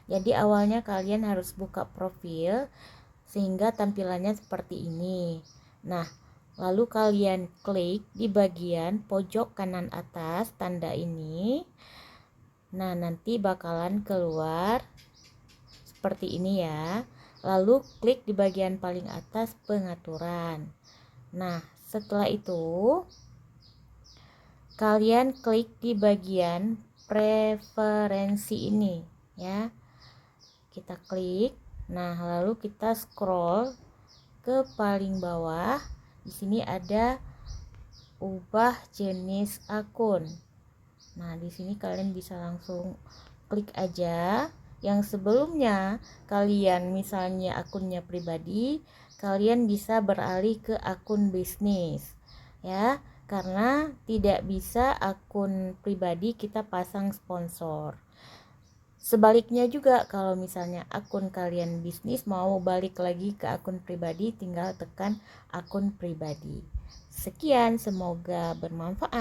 Jadi awalnya kalian harus buka profil sehingga tampilannya seperti ini. Nah, lalu kalian klik di bagian pojok kanan atas tanda ini. Nah, nanti bakalan keluar seperti ini ya. Lalu klik di bagian paling atas pengaturan. Nah, setelah itu kalian klik di bagian preferensi ini ya. Kita klik. Nah, lalu kita scroll ke paling bawah. Di sini ada ubah jenis akun. Nah, di sini kalian bisa langsung klik aja. Yang sebelumnya kalian misalnya akunnya pribadi, kalian bisa beralih ke akun bisnis ya, karena tidak bisa akun pribadi kita pasang sponsor. Sebaliknya juga kalau misalnya akun kalian bisnis mau balik lagi ke akun pribadi, tinggal tekan akun pribadi. Sekian, semoga bermanfaat.